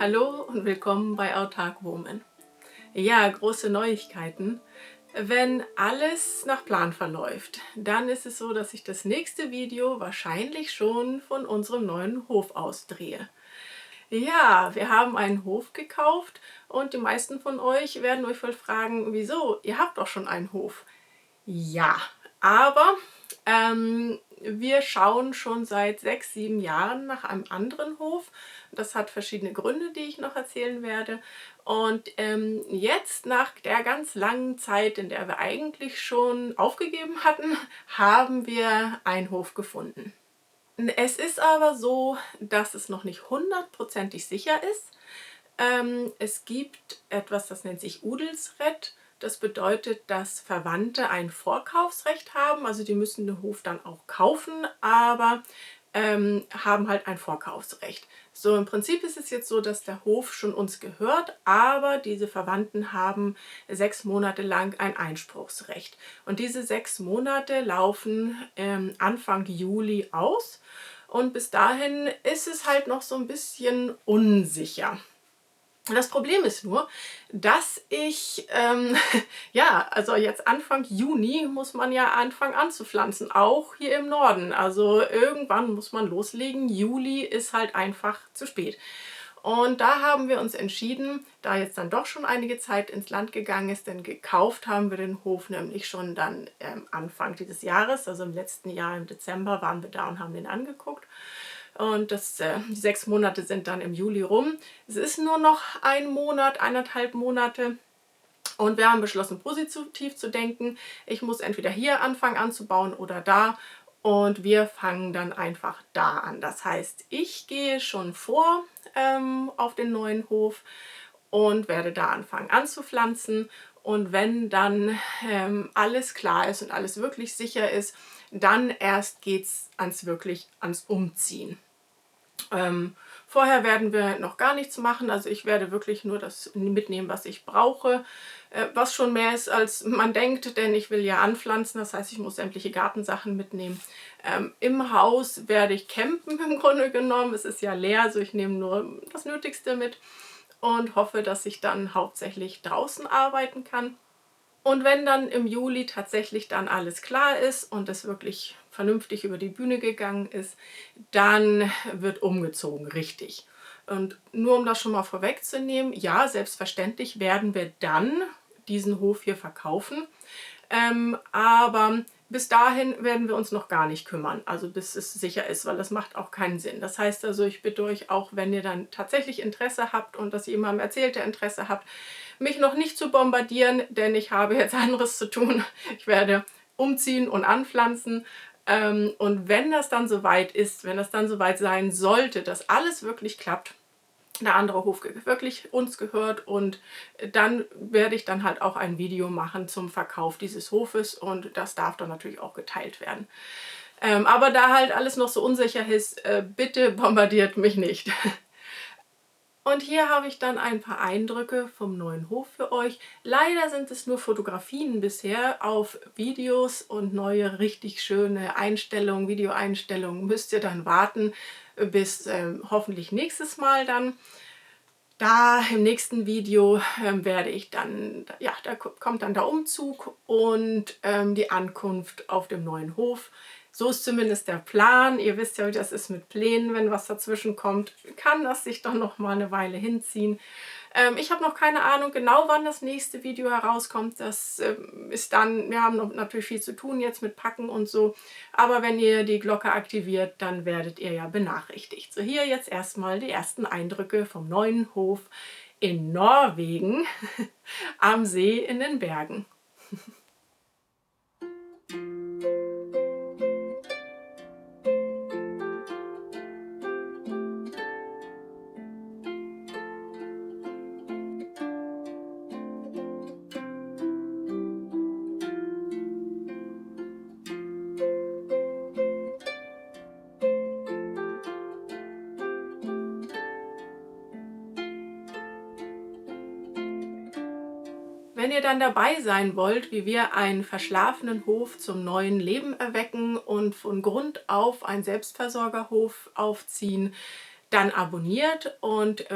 Hallo und willkommen bei Autark Woman. Ja, große Neuigkeiten. Wenn alles nach Plan verläuft, dann ist es so, dass ich das nächste Video wahrscheinlich schon von unserem neuen Hof aus drehe. Ja, wir haben einen Hof gekauft und die meisten von euch werden euch wohl fragen, wieso? Ihr habt doch schon einen Hof. Ja, aber wir schauen schon seit 6, 7 Jahren nach einem anderen Hof. Das hat verschiedene Gründe, die ich noch erzählen werde. Und jetzt, nach der ganz langen Zeit, in der wir eigentlich schon aufgegeben hatten, haben wir einen Hof gefunden. Es ist aber so, dass es noch nicht hundertprozentig sicher ist. Es gibt etwas, das nennt sich Udelsrecht. Das bedeutet, dass Verwandte ein Vorkaufsrecht haben. Also die müssen den Hof dann auch kaufen, aber haben halt ein Vorkaufsrecht. So, im Prinzip ist es jetzt so, dass der Hof schon uns gehört, aber diese Verwandten haben 6 Monate lang ein Einspruchsrecht. Und diese 6 Monate laufen Anfang Juli aus. Und bis dahin ist es halt noch so ein bisschen unsicher. Das Problem ist nur, dass ich, ja, also jetzt Anfang Juni muss man ja anfangen anzupflanzen, auch hier im Norden. Also irgendwann muss man loslegen. Juli ist halt einfach zu spät. Und da haben wir uns entschieden, da jetzt dann doch schon einige Zeit ins Land gegangen ist, denn gekauft haben wir den Hof nämlich schon dann Anfang dieses Jahres, also im letzten Jahr im Dezember waren wir da und haben den angeguckt. Und die 6 Monate sind dann im Juli rum. Es ist nur noch ein Monat, 1,5 Monate. Und wir haben beschlossen, positiv zu denken. Ich muss entweder hier anfangen anzubauen oder da. Und wir fangen dann einfach da an. Das heißt, ich gehe schon vor auf den neuen Hof und werde da anfangen anzupflanzen. Und wenn dann alles klar ist und alles wirklich sicher ist, dann erst geht es wirklich ans Umziehen. Vorher werden wir noch gar nichts machen, also ich werde wirklich nur das mitnehmen, was ich brauche, was schon mehr ist, als man denkt, denn ich will ja anpflanzen, das heißt, ich muss sämtliche Gartensachen mitnehmen. Im Haus werde ich campen im Grunde genommen, es ist ja leer, also ich nehme nur das Nötigste mit und hoffe, dass ich dann hauptsächlich draußen arbeiten kann. Und wenn dann im Juli tatsächlich dann alles klar ist und es wirklich vernünftig über die Bühne gegangen ist, dann wird umgezogen, richtig. Und nur um das schon mal vorwegzunehmen, ja, selbstverständlich werden wir dann diesen Hof hier verkaufen. Aber bis dahin werden wir uns noch gar nicht kümmern, also bis es sicher ist, weil das macht auch keinen Sinn. Das heißt also, ich bitte euch auch, wenn ihr dann tatsächlich Interesse habt und das jemandem erzählt, der Interesse habt, mich noch nicht zu bombardieren, denn ich habe jetzt anderes zu tun. Ich werde umziehen und anpflanzen. Und wenn das dann soweit ist, wenn das dann soweit sein sollte, dass alles wirklich klappt, der andere Hof wirklich uns gehört und dann werde ich dann halt auch ein Video machen zum Verkauf dieses Hofes und das darf dann natürlich auch geteilt werden. Aber da halt alles noch so unsicher ist, bitte bombardiert mich nicht. Und hier habe ich dann ein paar Eindrücke vom neuen Hof für euch. Leider sind es nur Fotografien bisher. Auf Videos und neue, richtig schöne Einstellungen, Videoeinstellungen müsst ihr dann warten bis hoffentlich nächstes Mal dann. Da im nächsten Video werde ich dann, ja, da kommt dann der Umzug und die Ankunft auf dem neuen Hof. So ist zumindest der Plan. Ihr wisst ja, wie das ist mit Plänen, wenn was dazwischen kommt, kann das sich doch noch mal eine Weile hinziehen. Ich habe noch keine Ahnung genau, wann das nächste Video herauskommt. Das ist dann, wir haben noch natürlich viel zu tun jetzt mit Packen und so. Aber wenn ihr die Glocke aktiviert, dann werdet ihr ja benachrichtigt. So, hier jetzt erstmal die ersten Eindrücke vom neuen Hof in Norwegen am See in den Bergen. Wenn ihr dann dabei sein wollt, wie wir einen verschlafenen Hof zum neuen Leben erwecken und von Grund auf einen Selbstversorgerhof aufziehen, dann abonniert und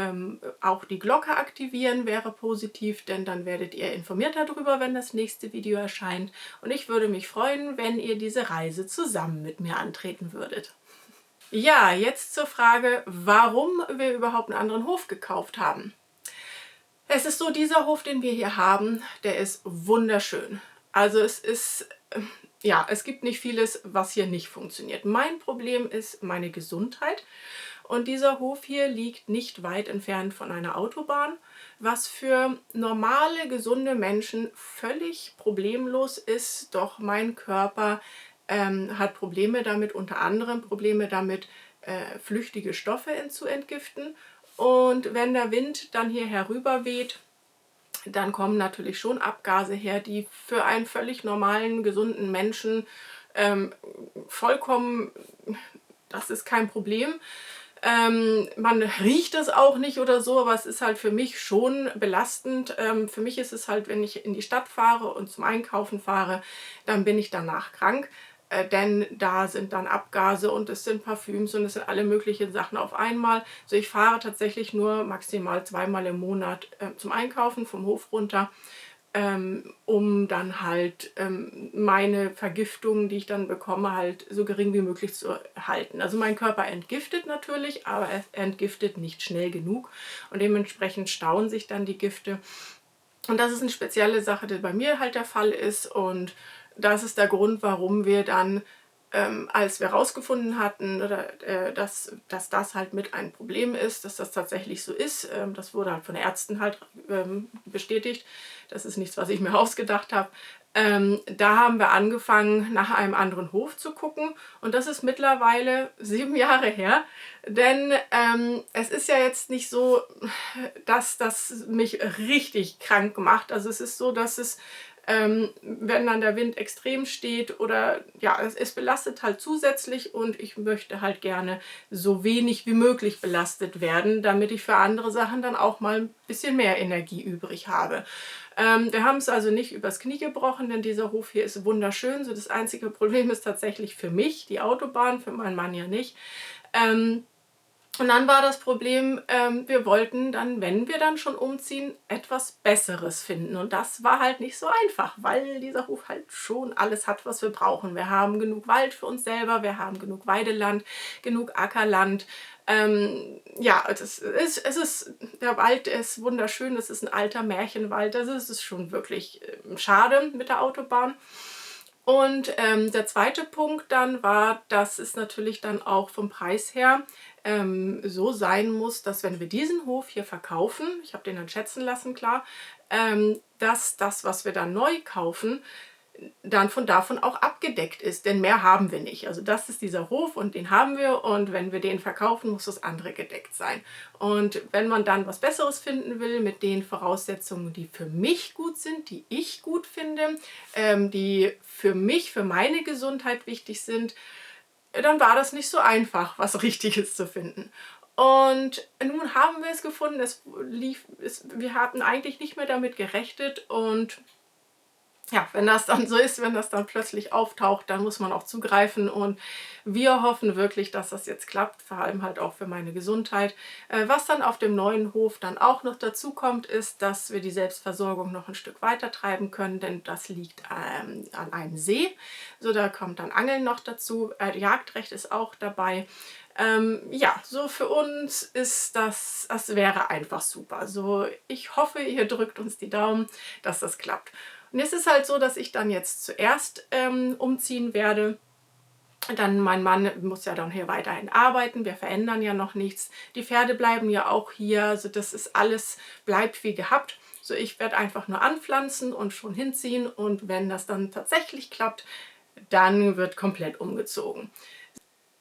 auch die Glocke aktivieren wäre positiv, denn dann werdet ihr informiert darüber, wenn das nächste Video erscheint. Und ich würde mich freuen, wenn ihr diese Reise zusammen mit mir antreten würdet. Ja, jetzt zur Frage, warum wir überhaupt einen anderen Hof gekauft haben. Es ist so, dieser Hof, den wir hier haben, der ist wunderschön. Also es ist, ja, es gibt nicht vieles, was hier nicht funktioniert. Mein Problem ist meine Gesundheit. Und dieser Hof hier liegt nicht weit entfernt von einer Autobahn, was für normale, gesunde Menschen völlig problemlos ist. Doch mein Körper hat Probleme damit, unter anderem Probleme damit, flüchtige Stoffe zu entgiften. Und wenn der Wind dann hier herüber weht, dann kommen natürlich schon Abgase her, die für einen völlig normalen, gesunden Menschen vollkommen, das ist kein Problem. Man riecht es auch nicht oder so, aber es ist halt für mich schon belastend. Für mich ist es halt, wenn ich in die Stadt fahre und zum Einkaufen fahre, dann bin ich danach krank. Denn da sind dann Abgase und es sind Parfüms und es sind alle möglichen Sachen auf einmal. So, ich fahre tatsächlich nur maximal 2-mal im Monat zum Einkaufen vom Hof runter, um dann halt meine Vergiftung, die ich dann bekomme, halt so gering wie möglich zu halten. Also mein Körper entgiftet natürlich, aber er entgiftet nicht schnell genug und dementsprechend stauen sich dann die Gifte. Und das ist eine spezielle Sache, die bei mir halt der Fall ist, und das ist der Grund, warum wir dann, als wir herausgefunden hatten, dass das halt mit ein Problem ist, dass das tatsächlich so ist, das wurde halt von Ärzten halt bestätigt, das ist nichts, was ich mir ausgedacht habe. Da haben wir angefangen, nach einem anderen Hof zu gucken, und das ist mittlerweile 7 Jahre her, denn es ist ja jetzt nicht so, dass das mich richtig krank macht. Also es ist so, dass es, wenn dann der Wind extrem steht oder ja, es belastet halt zusätzlich, und ich möchte halt gerne so wenig wie möglich belastet werden, damit ich für andere Sachen dann auch mal ein bisschen mehr Energie übrig habe. Wir haben es also nicht übers Knie gebrochen, denn dieser Hof hier ist wunderschön. So, das einzige Problem ist tatsächlich für mich die Autobahn, für meinen Mann ja nicht. Und dann war das Problem, wir wollten dann, wenn wir dann schon umziehen, etwas Besseres finden. Und das war halt nicht so einfach, weil dieser Hof halt schon alles hat, was wir brauchen. Wir haben genug Wald für uns selber, wir haben genug Weideland, genug Ackerland. Ja, der Wald ist wunderschön, es ist ein alter Märchenwald, also es ist schon wirklich schade mit der Autobahn. Und der zweite Punkt dann war, dass es natürlich dann auch vom Preis her so sein muss, dass wenn wir diesen Hof hier verkaufen, ich habe den dann schätzen lassen, klar, dass das, was wir dann neu kaufen, dann davon auch abgedeckt ist, denn mehr haben wir nicht. Also das ist dieser Hof und den haben wir, und wenn wir den verkaufen, muss das andere gedeckt sein. Und wenn man dann was Besseres finden will mit den Voraussetzungen, die für mich gut sind, die ich gut finde, die für mich, für meine Gesundheit wichtig sind, dann war das nicht so einfach, was Richtiges zu finden. Und nun haben wir es gefunden, wir hatten eigentlich nicht mehr damit gerechnet, und ja, wenn das dann so ist, wenn das dann plötzlich auftaucht, dann muss man auch zugreifen, und wir hoffen wirklich, dass das jetzt klappt, vor allem halt auch für meine Gesundheit. Was dann auf dem neuen Hof dann auch noch dazu kommt, ist, dass wir die Selbstversorgung noch ein Stück weiter treiben können, denn das liegt an einem See. So, da kommt dann Angeln noch dazu, Jagdrecht ist auch dabei. Ja, so für uns ist das wäre einfach super. So, ich hoffe, ihr drückt uns die Daumen, dass das klappt. Und es ist halt so, dass ich dann jetzt zuerst umziehen werde. Dann mein Mann muss ja dann hier weiterhin arbeiten. Wir verändern ja noch nichts. Die Pferde bleiben ja auch hier. Also das ist alles, bleibt wie gehabt. So, ich werde einfach nur anpflanzen und schon hinziehen. Und wenn das dann tatsächlich klappt, dann wird komplett umgezogen.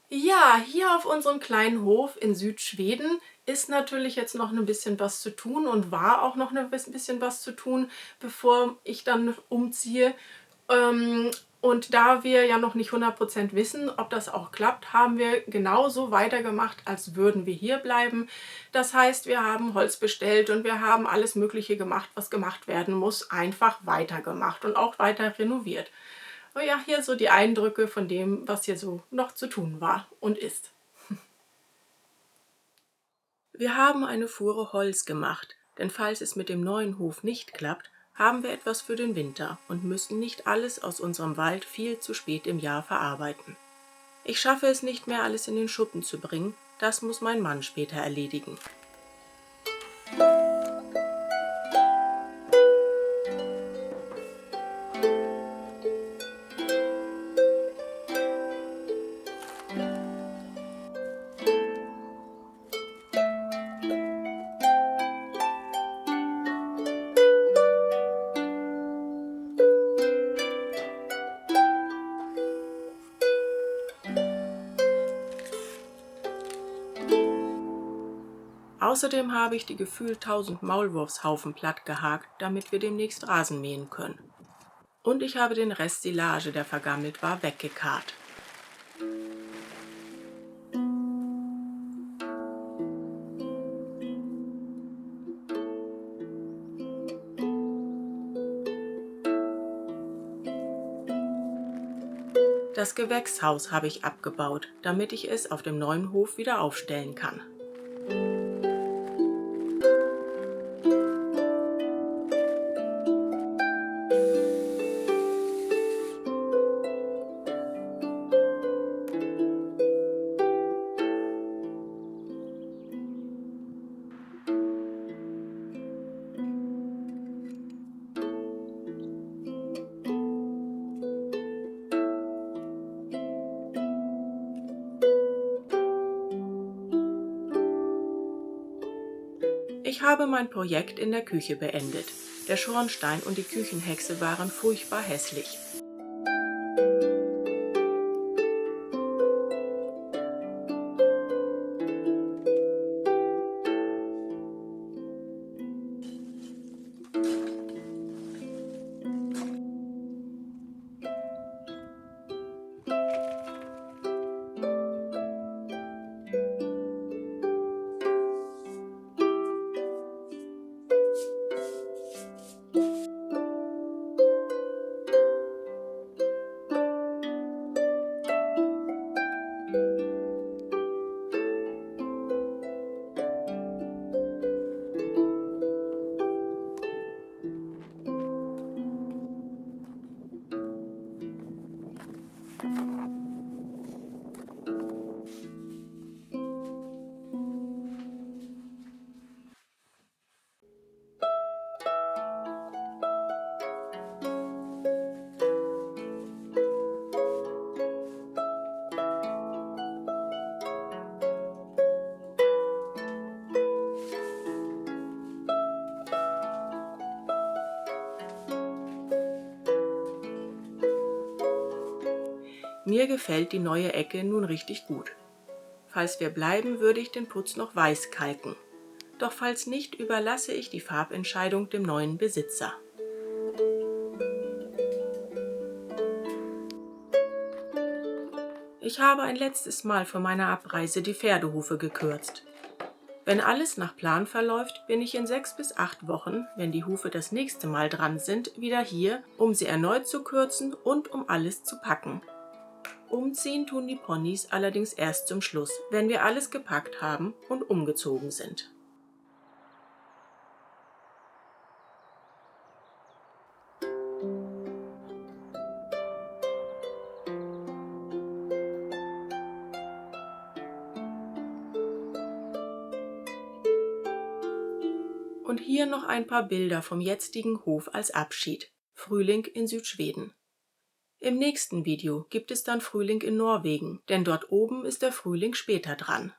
Ja, hier auf unserem kleinen Hof in Südschweden ist natürlich jetzt noch ein bisschen was zu tun und war auch noch ein bisschen was zu tun, bevor ich dann umziehe. Und da wir ja noch nicht 100% wissen, ob das auch klappt, haben wir genauso weitergemacht, als würden wir hier bleiben. Das heißt, wir haben Holz bestellt und wir haben alles Mögliche gemacht, was gemacht werden muss, einfach weitergemacht und auch weiter renoviert. Oh ja, hier so die Eindrücke von dem, was hier so noch zu tun war und ist. Wir haben eine Fuhre Holz gemacht, denn falls es mit dem neuen Hof nicht klappt, haben wir etwas für den Winter und müssen nicht alles aus unserem Wald viel zu spät im Jahr verarbeiten. Ich schaffe es nicht mehr, alles in den Schuppen zu bringen, das muss mein Mann später erledigen. Außerdem habe ich die gefühlt 1000 Maulwurfshaufen platt gehakt, damit wir demnächst Rasen mähen können. Und ich habe den Rest Silage, der vergammelt war, weggekarrt. Das Gewächshaus habe ich abgebaut, damit ich es auf dem neuen Hof wieder aufstellen kann. Ich habe mein Projekt in der Küche beendet. Der Schornstein und die Küchenhexe waren furchtbar hässlich. Mir gefällt die neue Ecke nun richtig gut. Falls wir bleiben, würde ich den Putz noch weiß kalken. Doch falls nicht, überlasse ich die Farbentscheidung dem neuen Besitzer. Ich habe ein letztes Mal vor meiner Abreise die Pferdehufe gekürzt. Wenn alles nach Plan verläuft, bin ich in 6 bis 8 Wochen, wenn die Hufe das nächste Mal dran sind, wieder hier, um sie erneut zu kürzen und um alles zu packen. Umziehen tun die Ponys allerdings erst zum Schluss, wenn wir alles gepackt haben und umgezogen sind. Und hier noch ein paar Bilder vom jetzigen Hof als Abschied. Frühling in Südschweden. Im nächsten Video gibt es dann Frühling in Norwegen, denn dort oben ist der Frühling später dran.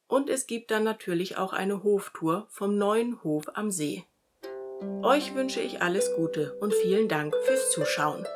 Und es gibt dann natürlich auch eine Hoftour vom neuen Hof am See. Euch wünsche ich alles Gute und vielen Dank fürs Zuschauen.